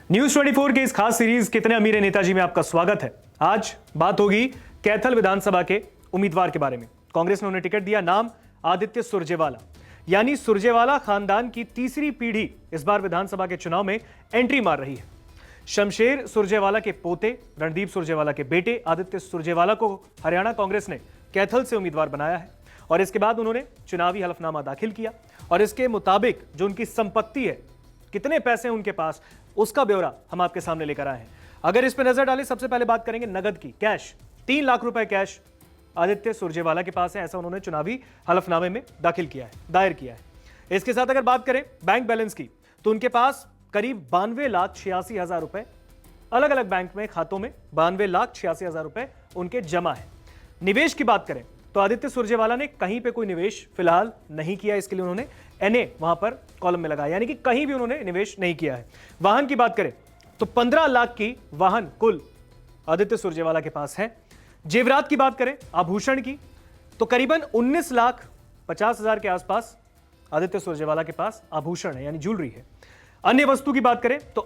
News 24 की इस खास सीरीज कितने अमीर है नेताजी में आपका स्वागत है। आज बात होगी कैथल विधानसभा के उम्मीदवार के बारे में। कांग्रेस ने उन्हें टिकट दिया, नाम आदित्य सुरजेवाला, यानी सुरजेवाला खानदान की तीसरी पीढ़ी इस बार विधानसभा के चुनाव में एंट्री मार रही है। शमशेर सुरजेवाला के पोते रणदीप सुरजेवाला के बेटे आदित्य सुरजेवाला को हरियाणा कांग्रेस ने कैथल से उम्मीदवार बनाया है और इसके बाद उन्होंने चुनावी हलफनामा दाखिल किया और इसके मुताबिक जो उनकी संपत्ति है, कितने पैसे हैं उनके पास, उसका ब्यौरा हम आपके सामने लेकर आए हैं। अगर इस पर नजर डालें, सबसे पहले बात करेंगे नगद की। कैश 3 लाख रुपए कैश आदित्य सुरजेवाला के पास है, ऐसा उन्होंने चुनावी हलफनामे में दायर किया है। इसके साथ अगर बात करें बैंक बैलेंस की, तो उनके पास करीब 92,86,000 रुपए अलग अलग बैंक में खातों में 92,86,000 रुपए उनके जमा है। निवेश की बात करें तो आदित्य सुरजेवाला ने कहीं पे कोई निवेश फिलहाल नहीं किया, इसके लिए उन्होंने NA वहां पर कॉलम में लगाया, यानी कि कहीं भी उन्होंने निवेश नहीं किया है। वाहन की बात करें तो 15 लाख की वाहन कुल आदित्य सुरजेवाला के पास है। जेवरात की बात करें, आभूषण की, तो करीबन 19,50,000 के आसपास आदित्य सुरजेवाला के पास आभूषण है, यानी ज्वेलरी है। अन्य वस्तु की बात करें तो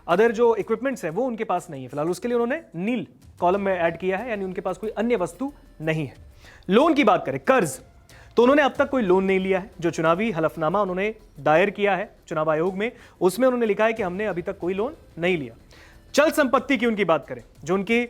अदर जो इक्विपमेंट्स है वो उनके पास नहीं है फिलहाल, उसके लिए उन्होंने नील कॉलम में ऐड किया है, यानी उनके पास कोई अन्य वस्तु नहीं है। लोन की बात करें, कर्ज, तो उन्होंने अब तक कोई लोन नहीं लिया है। जो चुनावी हलफनामा उन्होंने दायर किया है चुनाव आयोग में, उसमें उन्होंने लिखा है कि हमने अभी तक कोई लोन नहीं लिया। चल संपत्ति की उनकी बात करें, जो उनकी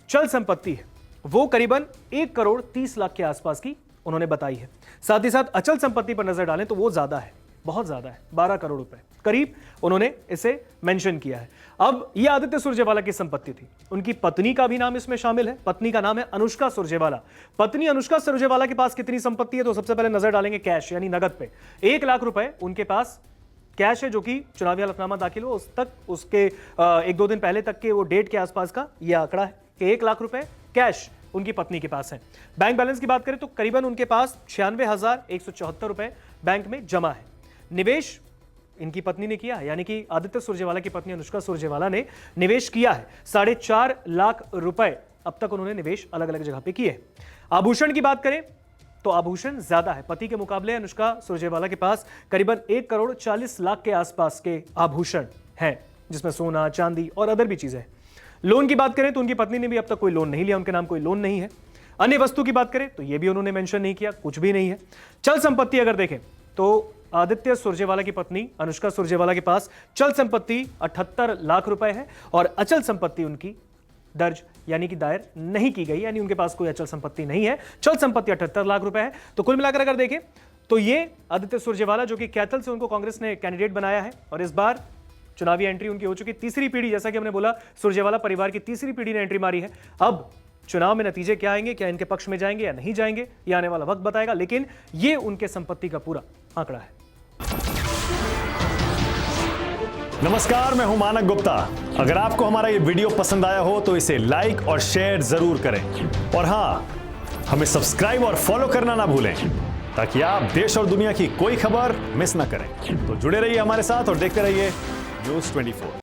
चल संपत्ति है वो करीबन 1,30,00,000 के आसपास की उन्होंने बताई है। साथ ही साथ अचल संपत्ति पर नजर डालें तो वो ज्यादा है, बहुत ज्यादा है, 12 करोड़ रुपए करीब उन्होंने इसे मेंशन किया है। अब ये आदित्य सुरजेवाला की संपत्ति थी, उनकी पत्नी का भी नाम इसमें शामिल है। पत्नी का नाम है अनुष्का सुरजेवाला। पत्नी अनुष्का सुरजेवाला के पास कितनी संपत्ति है, तो सबसे पहले नजर डालेंगे कैश यानी नगद पे। 1 लाख रुपए उनके पास कैश है, जो कि चुनावी हलफनामा दाखिल हो उसके 1-2 दिन पहले तक के वो डेट के आसपास का यह आंकड़ा है कि 1 लाख रुपए कैश उनकी पत्नी के पास है। बैंक बैलेंस की बात करें तो करीबन उनके पास 96,174 रुपए बैंक में जमा है। निवेश इनकी पत्नी ने किया है, यानी कि आदित्य सुरजेवाला की पत्नी अनुष्का सुरजेवाला ने निवेश किया है। 4.5 लाख रुपए अब तक उन्होंने निवेश अलग अलग जगह पे किए। आभूषण की बात करें तो आभूषण ज्यादा है, पति के मुकाबले अनुष्का सुरजेवाला के पास करीबन 1,40,00,000 के आसपास के आभूषण हैं, जिसमें सोना, चांदी और अदर भी चीजें हैं। लोन की बात करें तो उनकी पत्नी ने भी अब तक कोई लोन नहीं लिया, उनके नाम कोई लोन नहीं है। अन्य वस्तु की बात करें तो यह भी उन्होंने मेंशन नहीं किया, कुछ भी नहीं है। चल संपत्ति अगर देखें तो आदित्य सुरजेवाला की पत्नी अनुष्का सुरजेवाला के पास चल संपत्ति 78 लाख रुपए है और अचल संपत्ति उनकी दर्ज यानी कि दायर नहीं की गई, यानी उनके पास कोई अचल संपत्ति नहीं है। चल संपत्ति 78 लाख रुपए है। तो कुल मिलाकर अगर देखें तो ये आदित्य सुरजेवाला, जो कि कैथल से उनको कांग्रेस ने कैंडिडेट बनाया है और इस बार चुनावी एंट्री उनकी हो चुकी, तीसरी पीढ़ी, जैसा कि हमने बोला सुरजेवाला परिवार की तीसरी पीढ़ी ने एंट्री मारी है। अब चुनाव में नतीजे क्या आएंगे, क्या इनके पक्ष में जाएंगे या नहीं जाएंगे, ये आने वाला वक्त बताएगा, लेकिन ये उनके संपत्ति का पूरा आंकड़ा है। नमस्कार, मैं हूं मानक गुप्ता। अगर आपको हमारा ये वीडियो पसंद आया हो तो इसे लाइक और शेयर जरूर करें और हां, हमें सब्सक्राइब और फॉलो करना ना भूलें ताकि आप देश और दुनिया की कोई खबर मिस ना करें। तो जुड़े रहिए हमारे साथ और देखते रहिए न्यूज 24।